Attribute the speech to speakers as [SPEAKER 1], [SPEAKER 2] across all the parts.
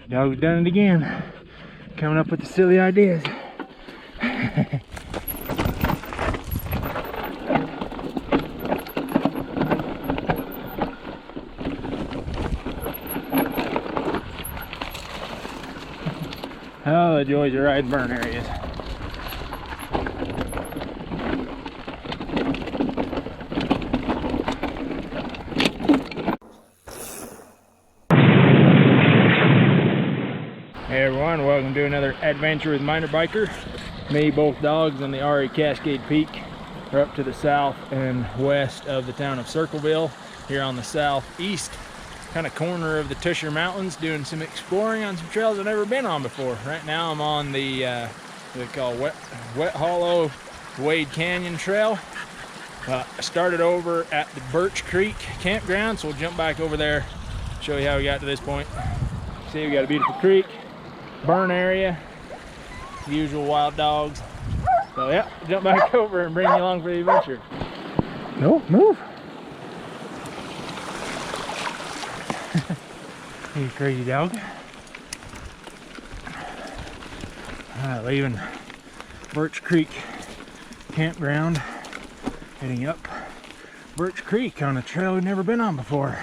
[SPEAKER 1] Dog's done it again. Coming up with the silly ideas. Oh, the joys of riding burn areas. Hey everyone, welcome to another adventure with MinerBiker. Me, both dogs, and the RE Cascade Peak. We're up to the south and west of the town of Circleville, here on the southeast kind of corner of the Tushar Mountains, doing some exploring on some trails I've never been on before. Right now I'm on the what they call Wet Hollow Wade Canyon Trail. I started over at the Birch Creek campground, so we'll jump back over there, show you how we got to this point. See, we got a beautiful creek, burn area, the usual wild dogs. So yeah, jump back over and bring you along for the adventure. No, move. You crazy dog. Alright, leaving Birch Creek campground, heading up Birch Creek on a trail we've never been on before.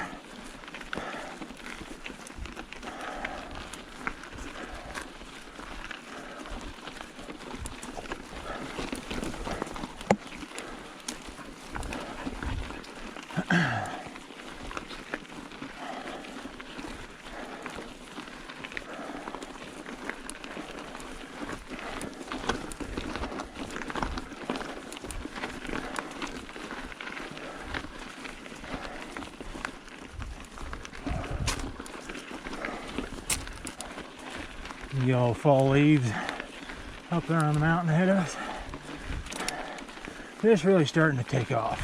[SPEAKER 1] The old fall leaves up there on the mountain ahead of us. It's really starting to take off.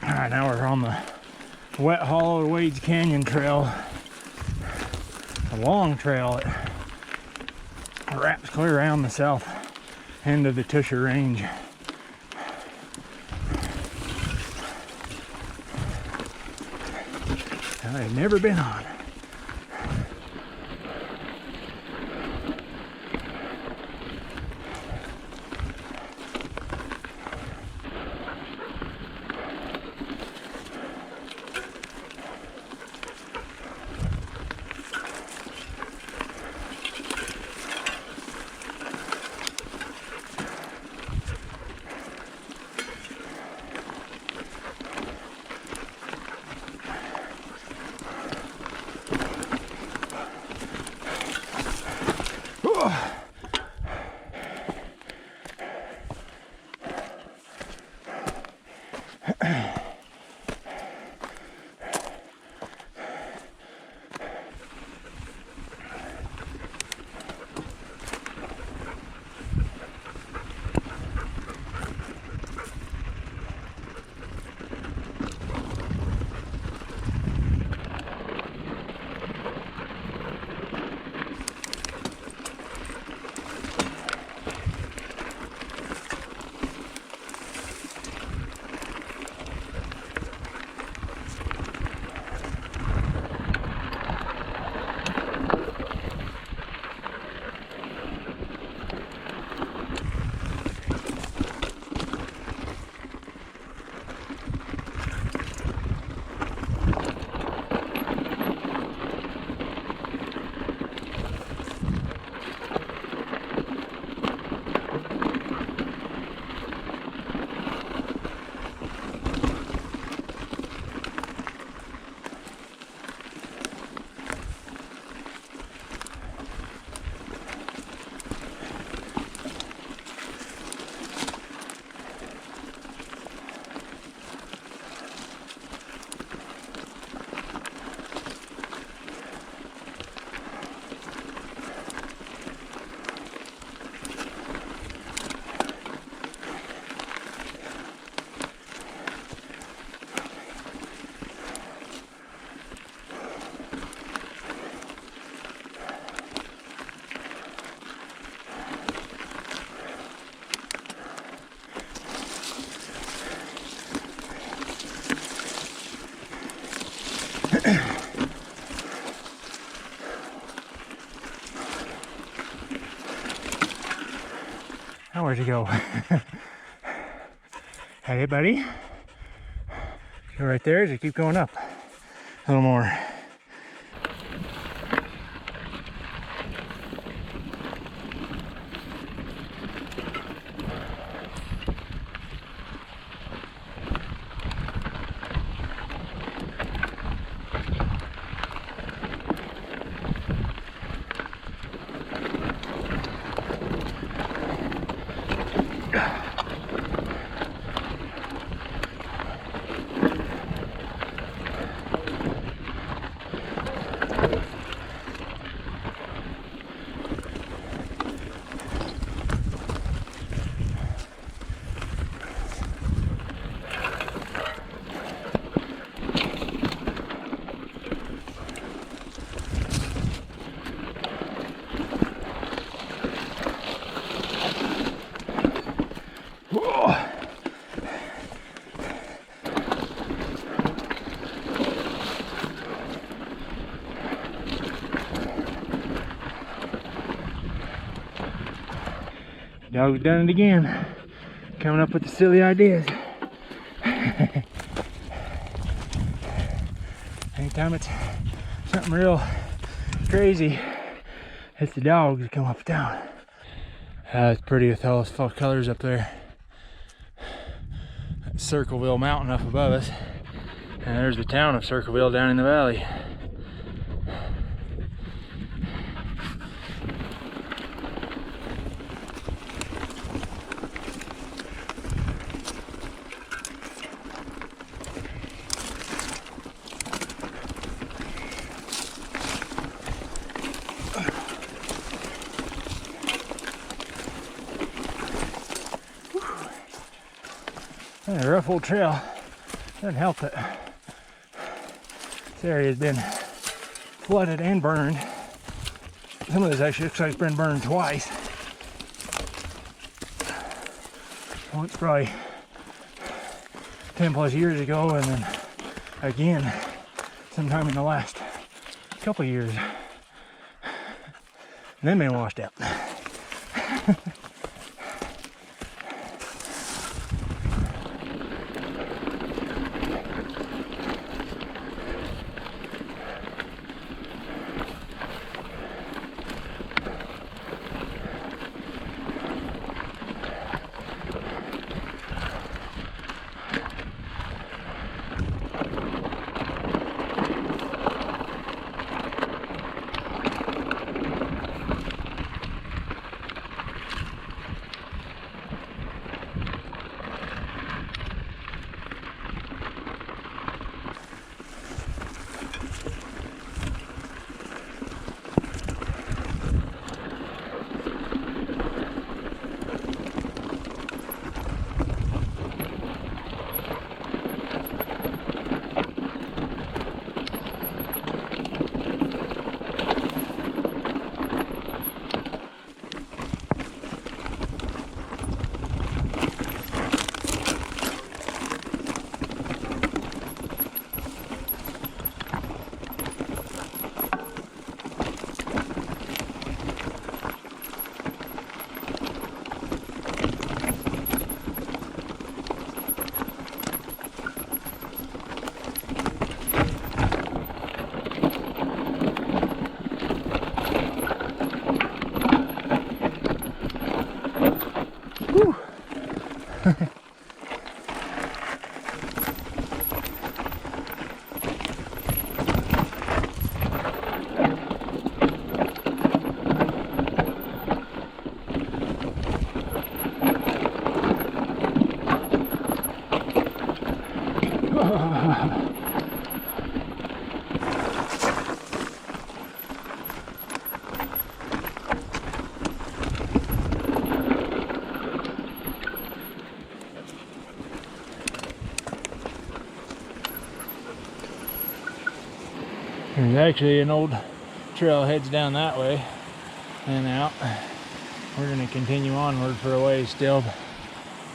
[SPEAKER 1] Alright, now we're on the Wet Hollow Wade Canyon Trail. A long trail that wraps clear around the south end of the Tushar Range. I've never been on. Now where'd you go? Hey, buddy. Go right there as you keep going up. A little more. Dog's done it again. Coming up with the silly ideas. Anytime it's something real crazy, it's the dogs that come up and down. It's pretty with all those fall colors up there. That's Circleville Mountain up above us. And there's the town of Circleville down in the valley. A rough old trail. Doesn't help that this area has been flooded and burned. Some of this actually looks like it's been burned twice. Once probably 10 plus years ago, and then again sometime in the last couple of years. And then been washed out. There's actually an old trail heads down that way and out. We're going to continue onward for a ways still.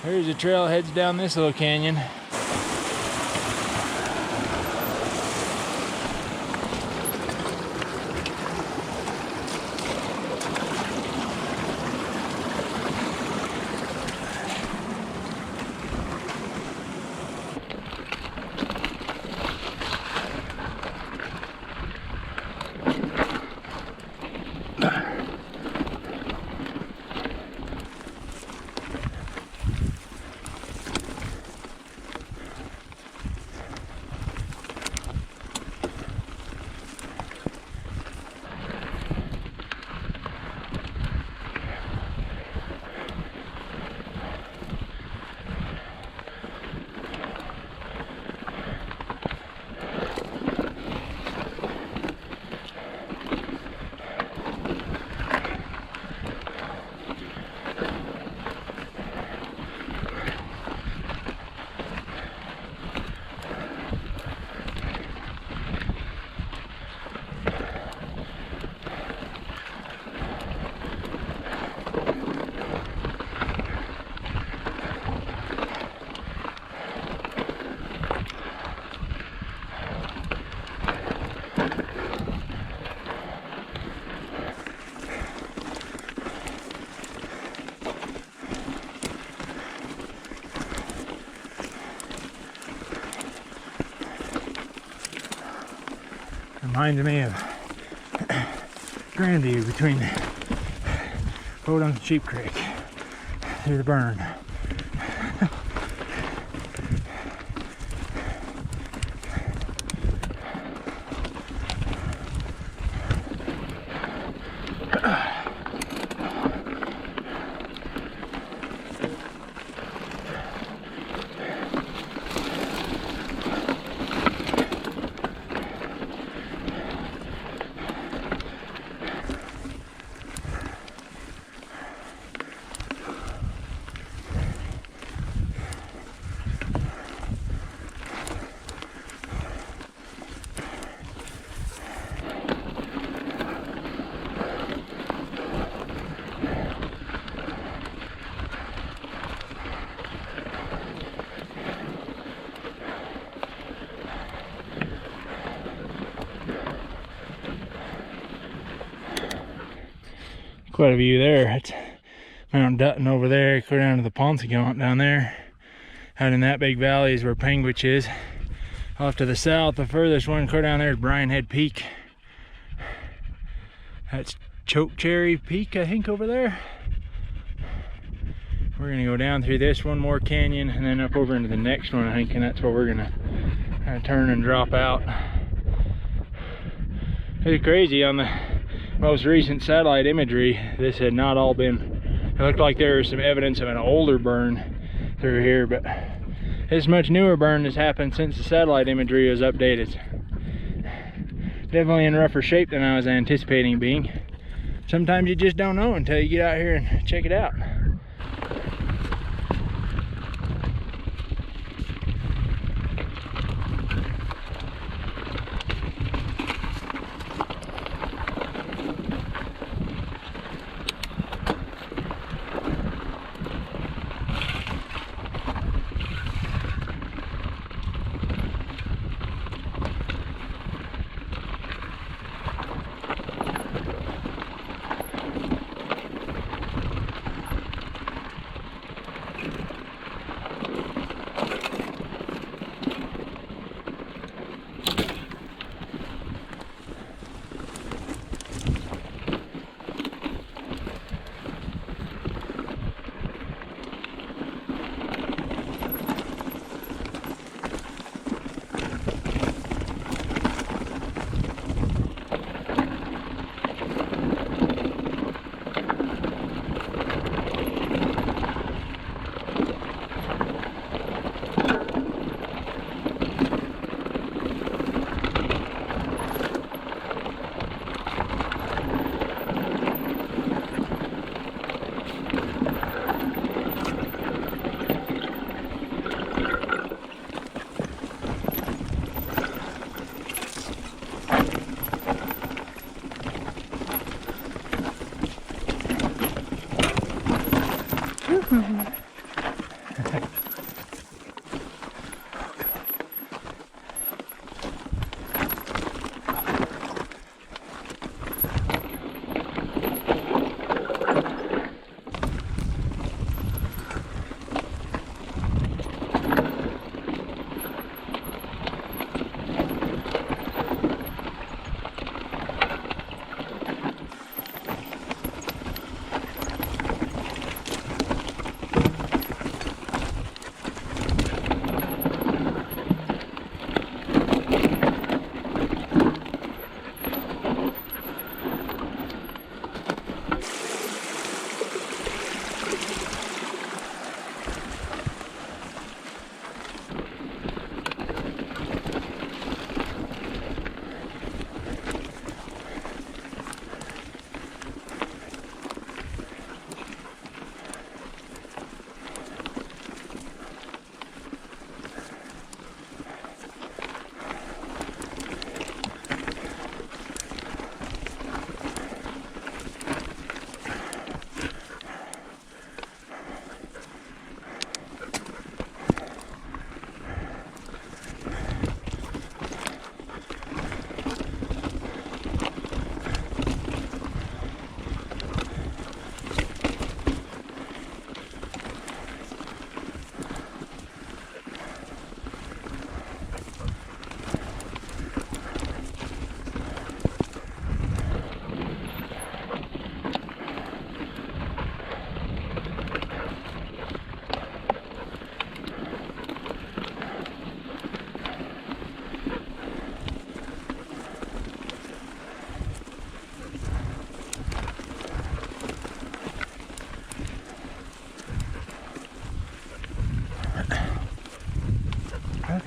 [SPEAKER 1] There's a trail heads down this little canyon. Reminds me of Grandview between Podunk and Sheep Creek through the burn. Quite a view there. That's Mount Dutton over there. Go down to the Ponce-Gaunt down there. Out in that big valley is where Penguich is. Off to the south, the furthest one, go down there is Bryan Head Peak. That's Chokecherry Peak, I think, over there. We're gonna go down through this one more canyon and then up over into the next one, I think, and that's where we're gonna turn and drop out. It's crazy, on the most recent satellite imagery, this had not all been, it looked like there was some evidence of an older burn through here, but this much newer burn has happened since the satellite imagery was updated. Definitely in rougher shape than I was anticipating being. Sometimes you just don't know until you get out here and check it out.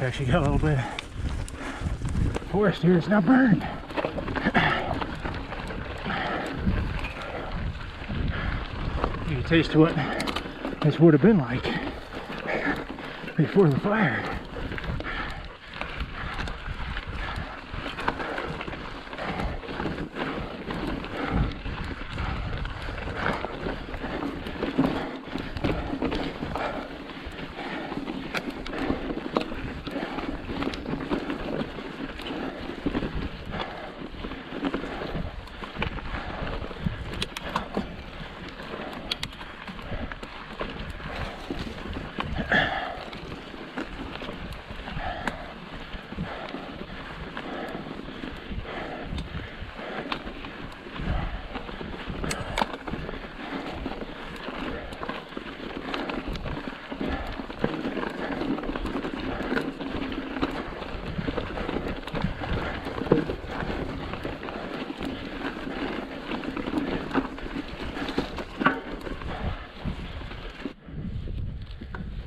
[SPEAKER 1] Actually got a little bit of forest here. It's not burned. You can taste what this would have been like before the fire.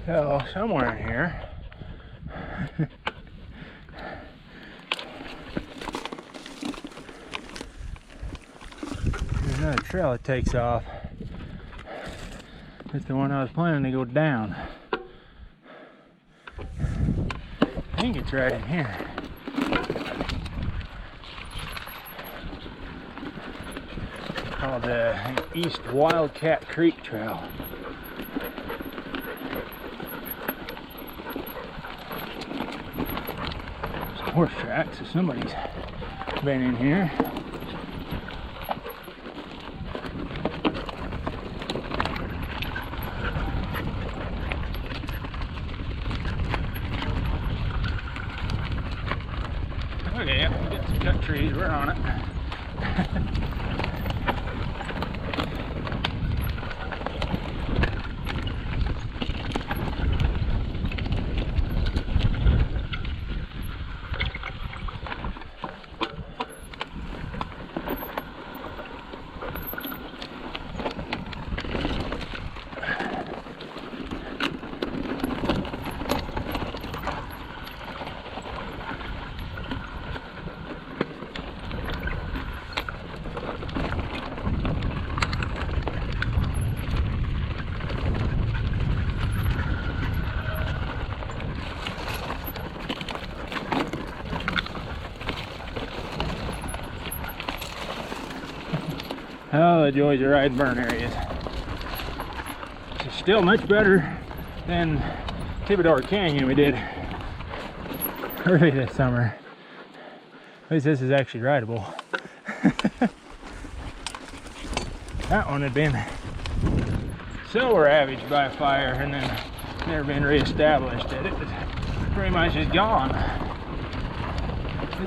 [SPEAKER 1] So, somewhere in here, there's another trail that takes off. It's the one I was planning to go down. I think it's right in here. It's called the East Wildcat Creek Trail. Horse tracks, so somebody's been in here. Okay, yeah, we got some cut trees, we're on it. Oh, the joys of riding burn areas. It's still much better than Tibidor Canyon we did early this summer. At least this is actually rideable. That one had been so ravaged by a fire and then never been reestablished that it was pretty much just gone.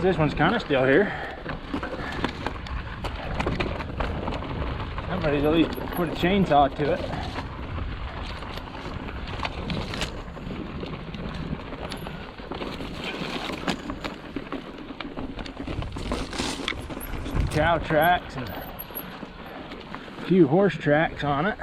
[SPEAKER 1] This one's kind of still here. Somebody's at least put a chainsaw to it. Some cow tracks and a few horse tracks on it.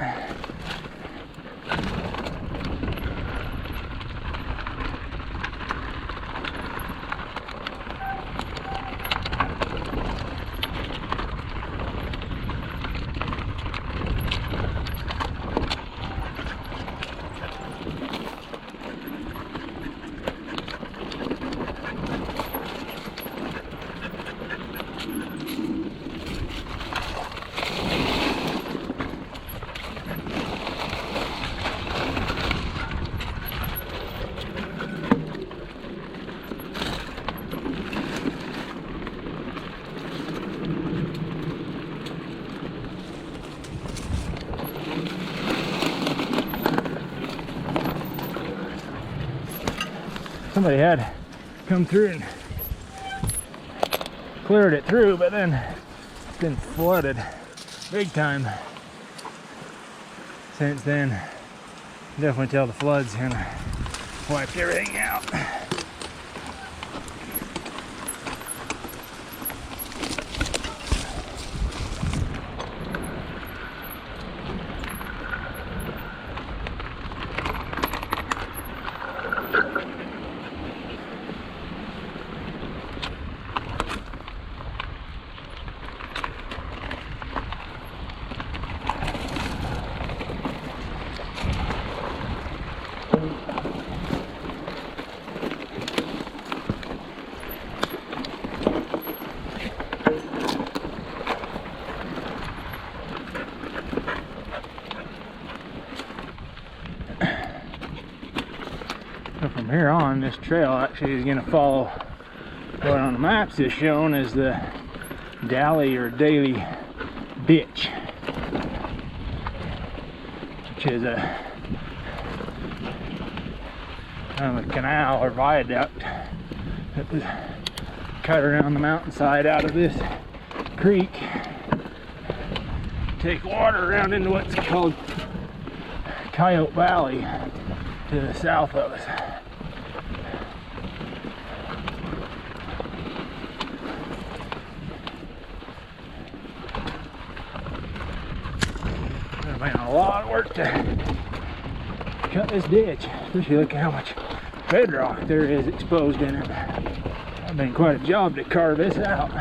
[SPEAKER 1] Somebody had come through and cleared it through, but then it's been flooded big time since then. Definitely tell the floods kind of wiped everything out. here on, this trail actually is going to follow what on the maps is shown as the Daly ditch, which is a kind of a canal or viaduct that was cut around the mountainside out of this creek, take water around into what's called Coyote Valley to the south of us. There's been a lot of work to cut this ditch, especially look at how much bedrock there is exposed in it. It's been quite a job to carve this out.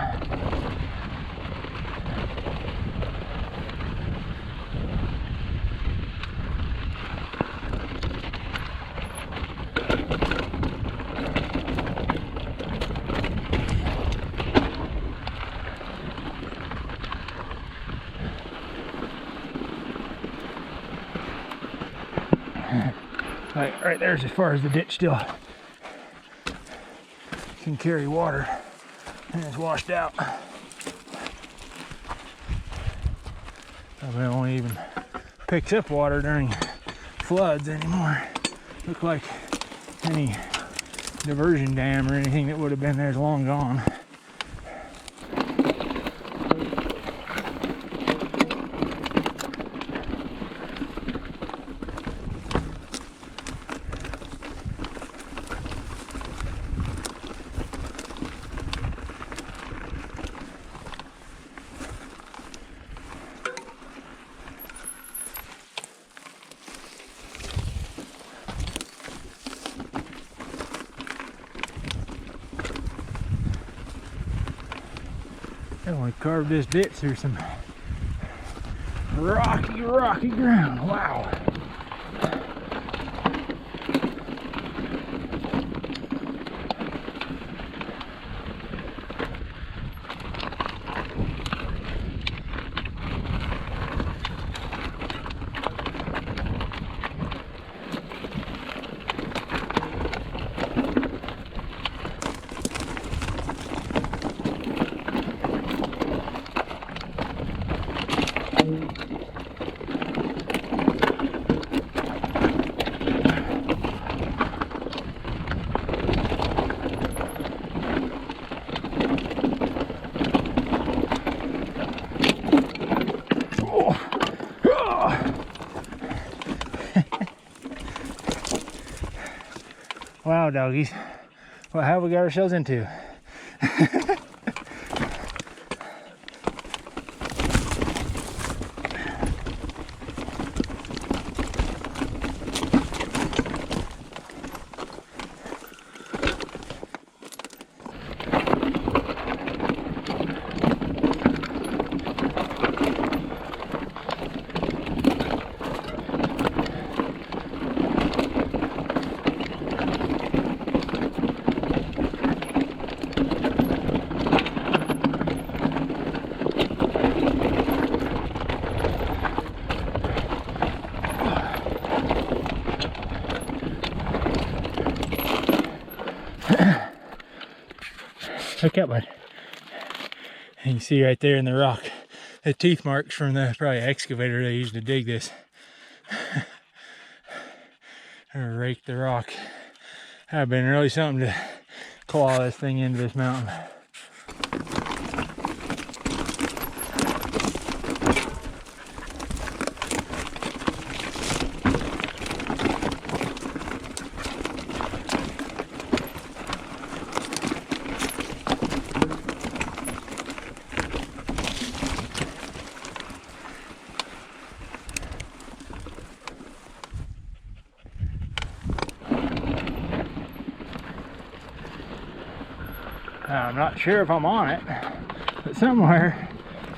[SPEAKER 1] Like right there's as far as the ditch still can carry water, and it's washed out. Probably only even picks up water during floods anymore. Look like any diversion dam or anything that would have been there is long gone. And we carved this ditch through some rocky ground. Wow. Wow, doggies. What have we got ourselves into? Look up, bud. You can see right there in the rock the teeth marks from the probably excavator they used to dig this. Or rake the rock. I've been really something to claw this thing into this mountain. I'm not sure if I'm on it, but somewhere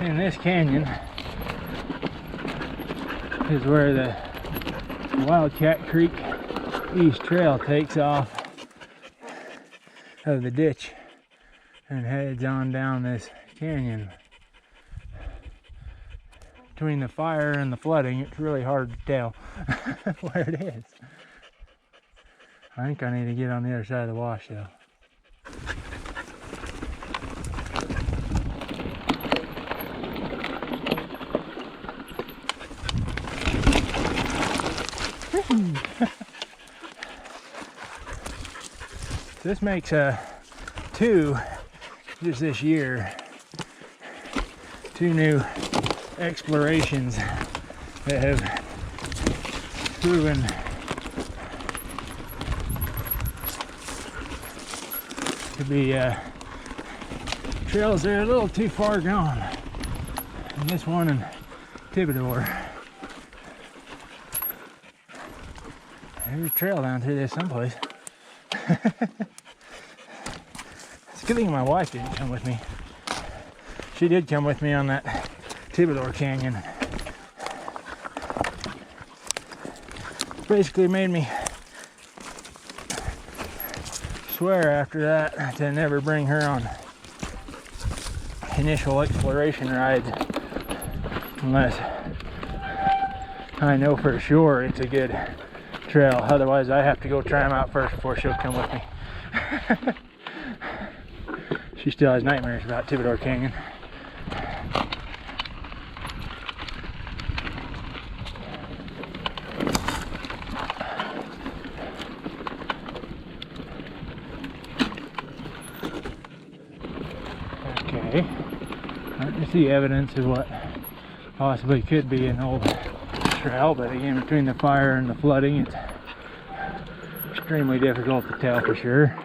[SPEAKER 1] in this canyon is where the Wildcat Creek East trail takes off of the ditch and heads on down this canyon. Between the fire and the flooding, it's really hard to tell where it is. I think I need to get on the other side of the wash though. This makes two just this year. Two new explorations that have proven to be trails that are a little too far gone. And this one in Thibodeau. There's a trail down through there someplace. It's a good thing my wife didn't come with me. She did come with me on that Thibodeau Canyon. Basically made me swear after that to never bring her on initial exploration rides unless I know for sure it's a good trail. Otherwise I have to go try them out first before she'll come with me. She still has nightmares about Thibodeau Canyon. Okay, starting to see evidence of what possibly could be an old trail, but again, between the fire and the flooding, it's extremely difficult to tell for sure.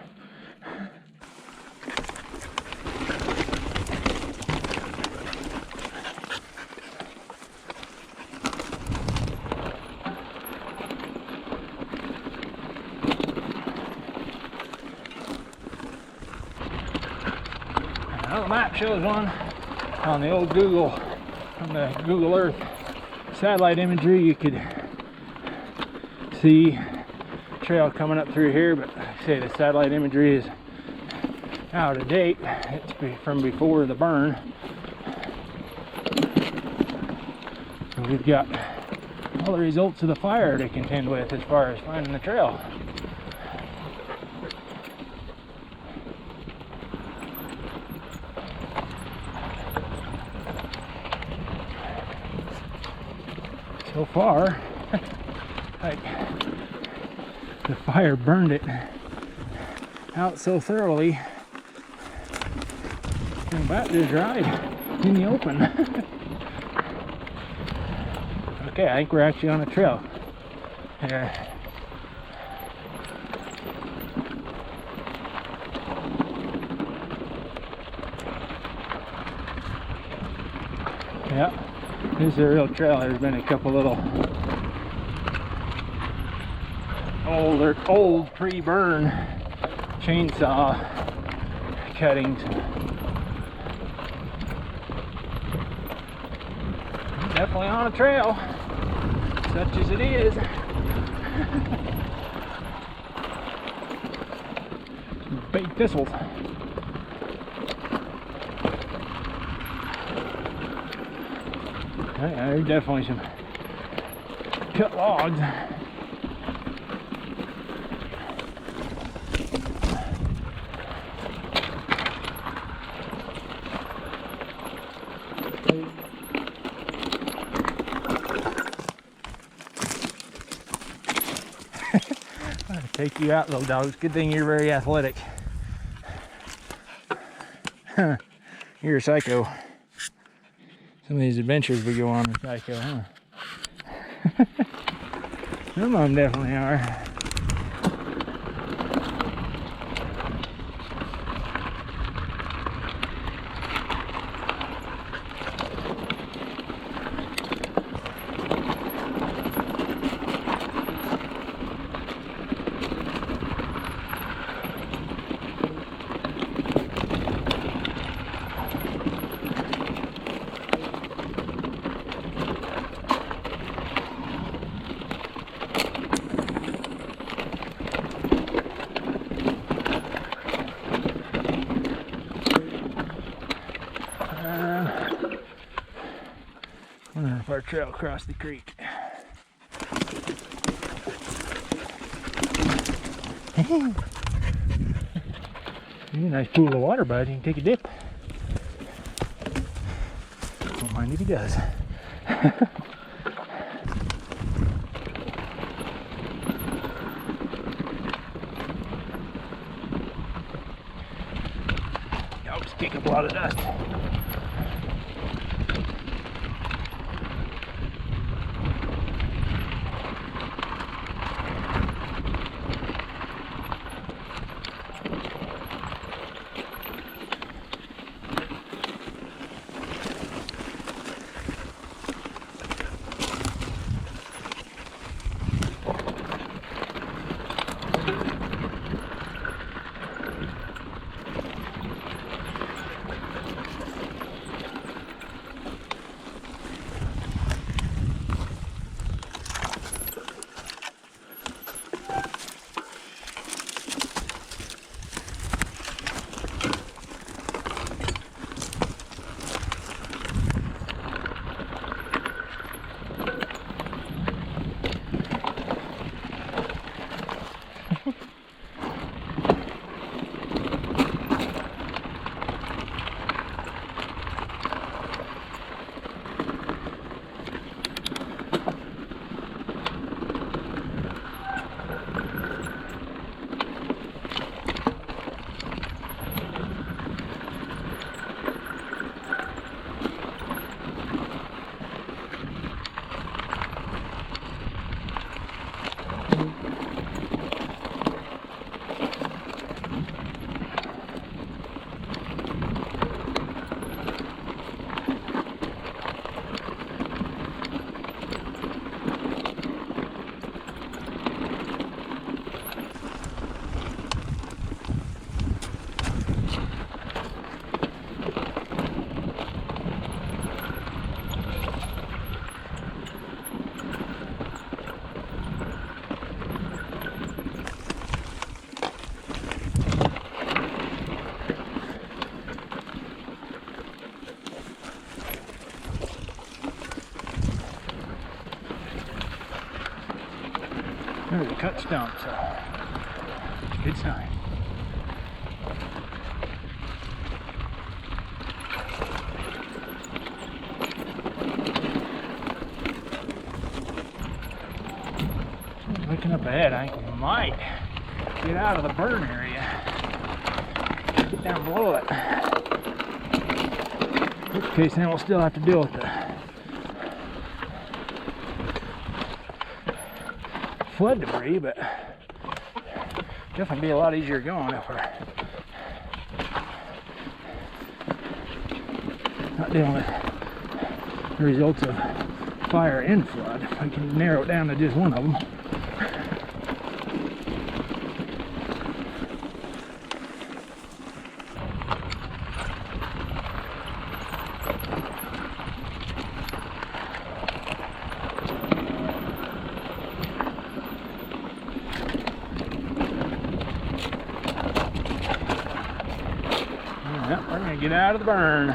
[SPEAKER 1] Well, the map shows one on the old Google, on the Google Earth satellite imagery. You could see trail coming up through here, but like I say, the satellite imagery is out of date. It's from before the burn. So we've got all the results of the fire to contend with as far as finding the trail. So far, like, the fire burned it out so thoroughly, I'm about to ride in the open. Okay, I think we're actually on a trail here. Yeah. This is a real trail. There's been a couple little old pre-burn chainsaw cuttings. Definitely on a trail, such as it is. Some big thistles. There's definitely some cut logs. I'll take you out, little dogs. Good thing you're very athletic. You're a psycho. Some of these adventures we go on are psycho, huh? Some of them definitely are. Wondering if our trail crossed the creek. Nice pool of water, bud. You can take a dip. Don't mind if he does. Dogs kick up a lot of dust. There's a cut stump, so it's a good sign. Looking up ahead, I think we might get out of the burn area. Get down below it. In which case, then we'll still have to deal with the flood debris, but definitely be a lot easier going if we're not dealing with the results of fire and flood. If I can narrow it down to just one of them. We're going to get out of the burn.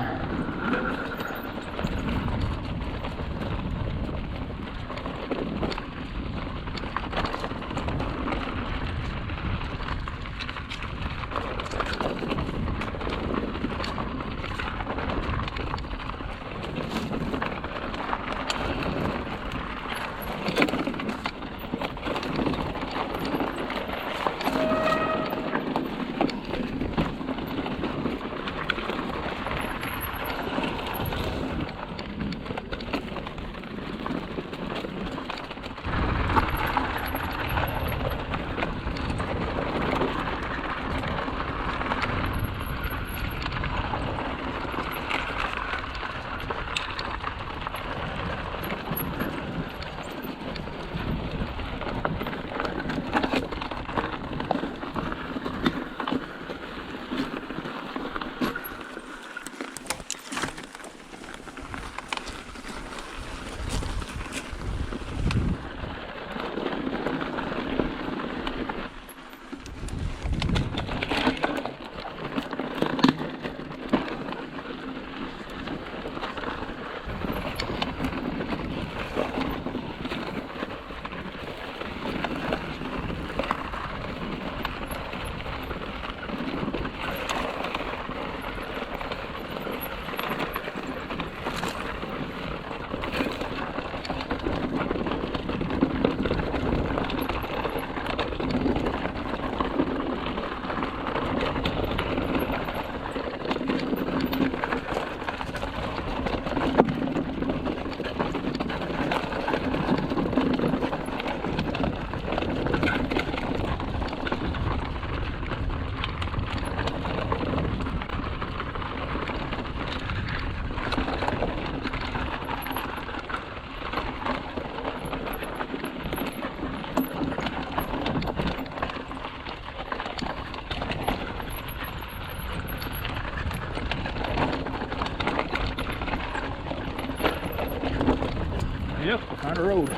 [SPEAKER 1] Yep, we found a road.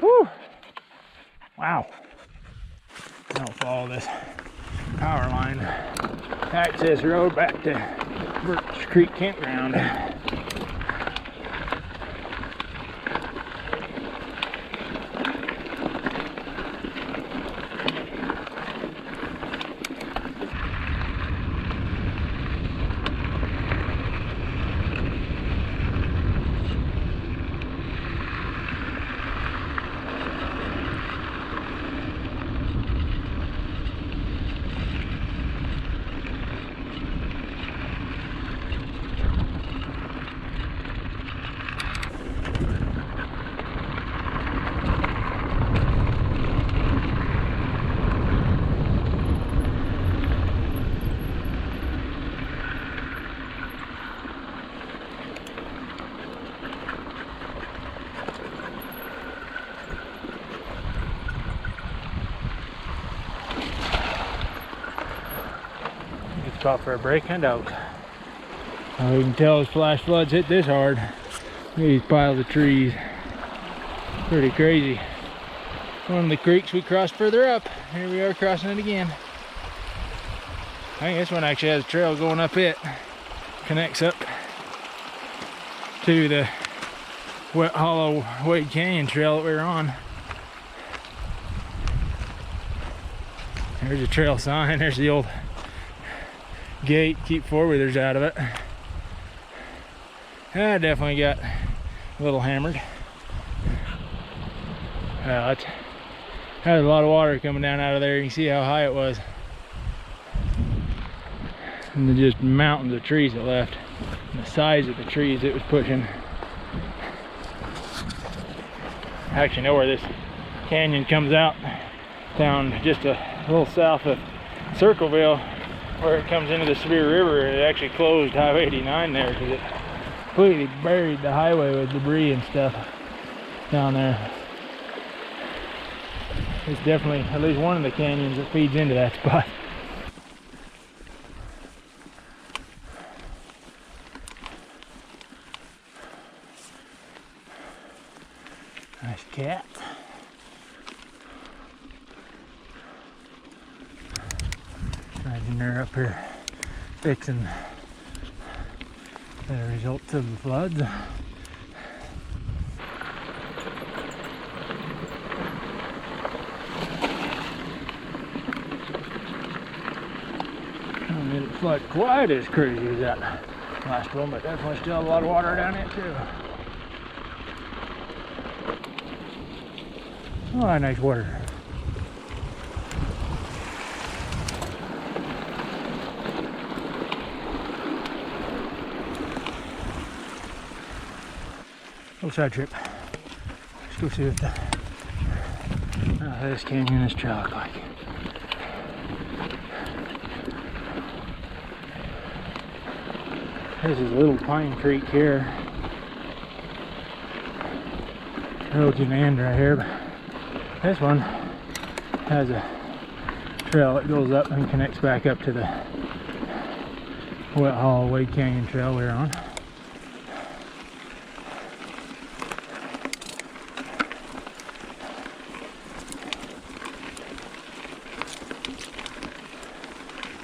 [SPEAKER 1] Woo! Wow. I'll follow this power line access road back to Birch Creek campground. Spot for a break and out. Oh, you can tell those flash floods hit this hard. Look at these piles of trees. Pretty crazy. One of the creeks we crossed further up. Here we are crossing it again. I think this one actually has a trail going up it. Connects up to the Wet Hollow Wade Canyon trail that we were on. There's a trail sign. There's the old gate, keep four-wheelers out of it. I definitely got a little hammered. It had a lot of water coming down out of there. You can see how high it was. And then just mountains of trees that left. And the size of the trees it was pushing. I actually know where this canyon comes out. Down just a little south of Circleville, where it comes into the Severe River. It actually closed Highway 89 there because it completely buried the highway with debris and stuff down there. It's definitely at least one of the canyons that feeds into that spot. Nice cat. Imagine they're up here fixing the results of the floods. It didn't flood quite as crazy as that last one, but definitely still a lot of water down it too. Oh, nice water. Little side trip. Let's go see what this canyon, this trail look like. This is Little Pine Creek here. Road's an end right here, but this one has a trail that goes up and connects back up to the Wet Hollow Wade Canyon trail we're on.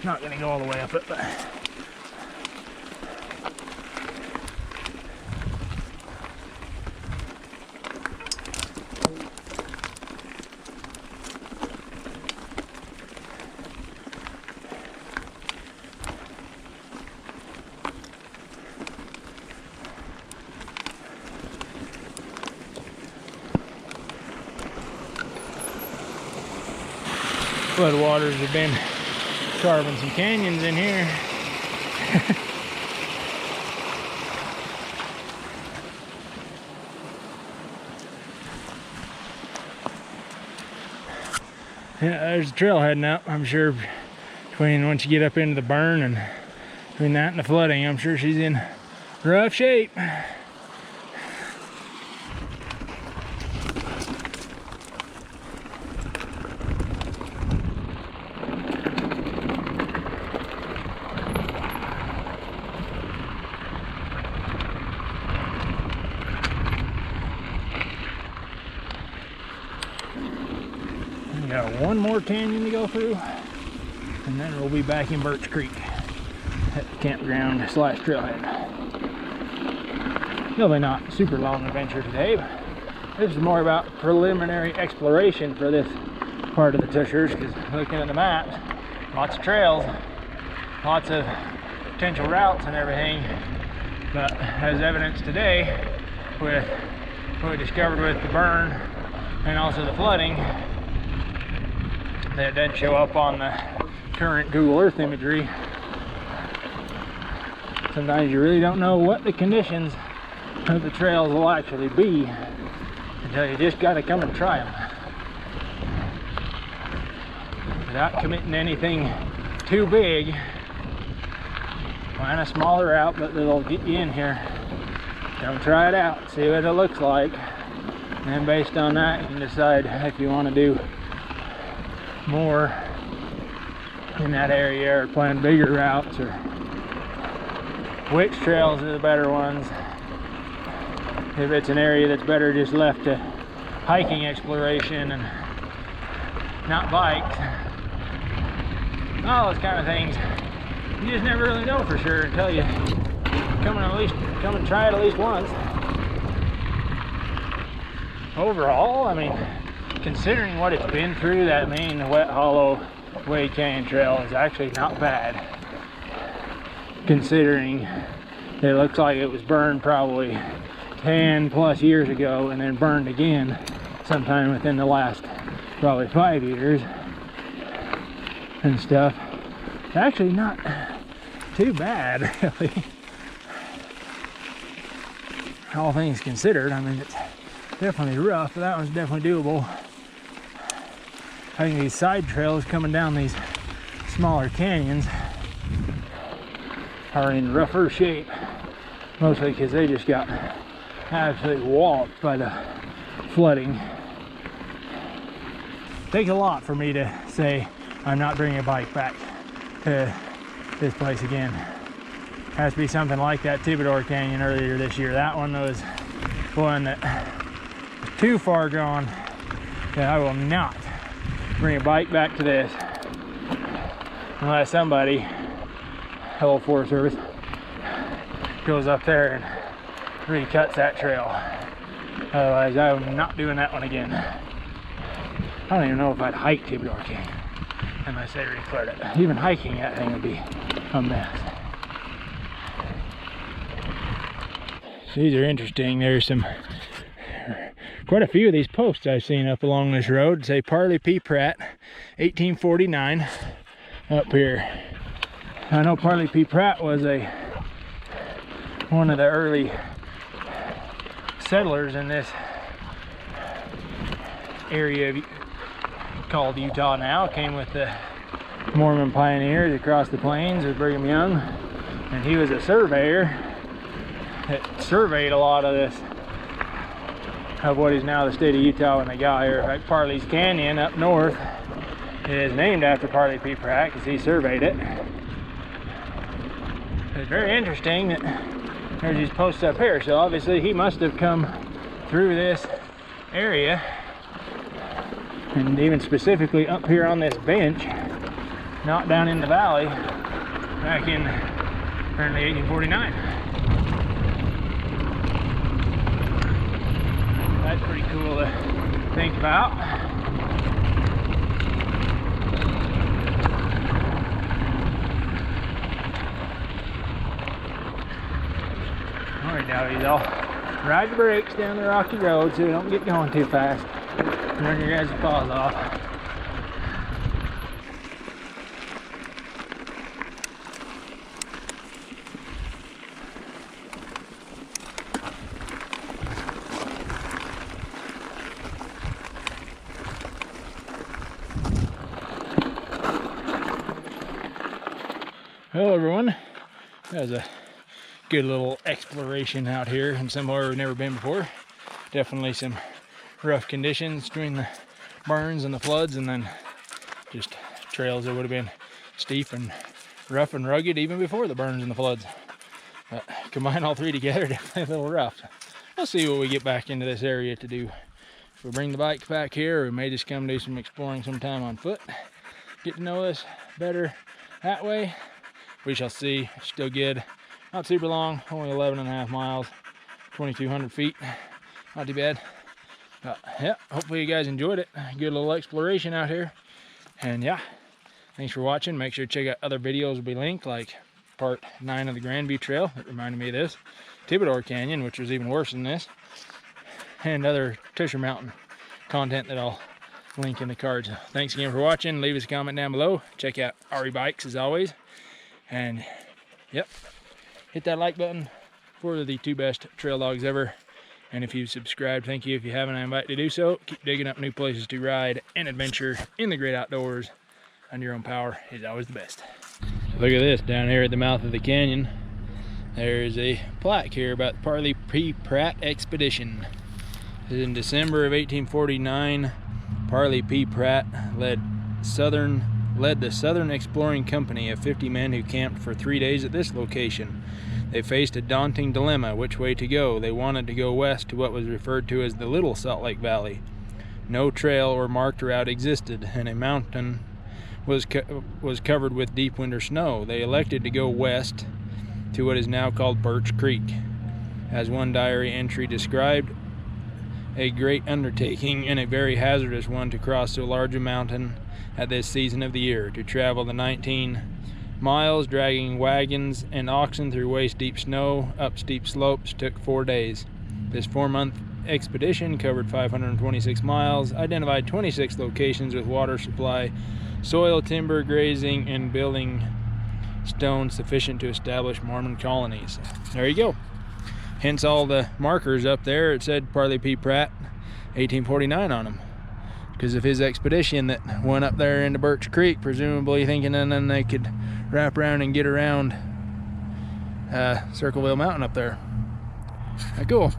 [SPEAKER 1] Not going to go all the way up it, but flood waters have been carving some canyons in here. Yeah, there's a trail heading up. I'm sure between once you get up into the burn and between that and the flooding, I'm sure she's in rough shape. one more canyon to go through, and then we'll be back in Birch Creek at the campground slash trailhead. Really not super long adventure today, but this is more about preliminary exploration for this part of the Tushars, because looking at the map, lots of trails, lots of potential routes and everything, but as evidenced today with what we discovered with the burn and also the flooding, that doesn't show up on the current Google Earth imagery. Sometimes you really don't know what the conditions of the trails will actually be until you just got to come and try them. Without committing to anything too big, find a smaller route, but that'll get you in here. Come try it out, see what it looks like, and then based on that you can decide if you want to do more in that area or plan bigger routes, or which trails are the better ones. If it's an area that's better just left to hiking exploration and not bikes, all those kind of things, you just never really know for sure until you come and try it at least once. Overall, I mean, considering what it's been through, that main wet hollow Wade Canyon trail is actually not bad, considering it looks like it was burned probably 10 plus years ago and then burned again sometime within the last probably 5 years and stuff. It's actually not too bad, really, all things considered. I mean, it's definitely rough, but that one's definitely doable. I think these side trails coming down these smaller canyons are in rougher shape, mostly because they just got absolutely walloped by the flooding. It takes a lot for me to say I'm not bringing a bike back to this place again. It has to be something like that Tibidor Canyon earlier this year. That one was one that was too far gone that I will not bring a bike back to this unless somebody, hello Forest Service, goes up there and recuts that trail. Otherwise, I'm not doing that one again. I don't even know if I'd hike Tibidor Canyon unless they recleared it. Even hiking that thing would be a mess. These are interesting. There's quite a few of these posts I've seen up along this road. Say Parley P. Pratt, 1849, up here. I know Parley P. Pratt was one of the early settlers in this area called Utah now. Came with the Mormon pioneers across the plains with Brigham Young, and he was a surveyor that surveyed a lot of this, of what is now the state of Utah when they got here. In fact, Parley's Canyon up north is named after Parley P. Pratt because he surveyed it. It's very interesting that there's these posts up here, so obviously he must have come through this area, and even specifically up here on this bench, not down in the valley, back in apparently 1849. That's pretty cool to think about. Alright, Dowdies, I'll ride the brakes down the rocky road so we don't get going too fast. Run your guys' paws off. Hello everyone, that was a good little exploration out here and somewhere we've never been before. Definitely some rough conditions between the burns and the floods, and then just trails that would have been steep and rough and rugged even before the burns and the floods. But combine all three together, definitely a little rough. We'll see what we get back into this area to do If we bring the bike back here, we may just come do some exploring sometime on foot. Get to know us better that way. We shall see. Still good. Not super long, only 11.5 miles, 2,200 feet. Not too bad. Yeah, hopefully you guys enjoyed it. Good little exploration out here. And yeah, thanks for watching. Make sure to check out other videos will be linked, like part 9 of the Grandview Trail that reminded me of this, Tibidor Canyon, which was even worse than this, and other Tushar Mountain content that I'll link in the cards. Thanks again for watching. Leave us a comment down below. Check out RE Bikes as always. And yep, hit that like button for the 2 best trail dogs ever. And if you've subscribed, thank you. If you haven't, I invite you to do so. Keep digging up new places to ride and adventure in the great outdoors. On your own power is always the best. Look at this, down here at the mouth of the canyon. There is a plaque here about the Parley P. Pratt expedition. In December of 1849, Parley P. Pratt led the Southern Exploring Company of 50 men who camped for 3 days at this location. They faced a daunting dilemma, which way to go. They wanted to go west to what was referred to as the Little Salt Lake Valley. No trail or marked route existed, and a mountain was covered with deep winter snow. They elected to go west to what is now called Birch Creek. As one diary entry described, a great undertaking and a very hazardous one to cross so large a mountain at this season of the year. To travel the 19 miles, dragging wagons and oxen through waist-deep snow up steep slopes, took 4 days. This 4-month expedition covered 526 miles, identified 26 locations with water supply, soil, timber, grazing, and building stones sufficient to establish Mormon colonies. There you go. Hence all the markers up there. It said Parley P. Pratt, 1849 on them. Because of his expedition that went up there into Birch Creek, presumably thinking and then they could wrap around and get around Circleville Mountain up there. Cool.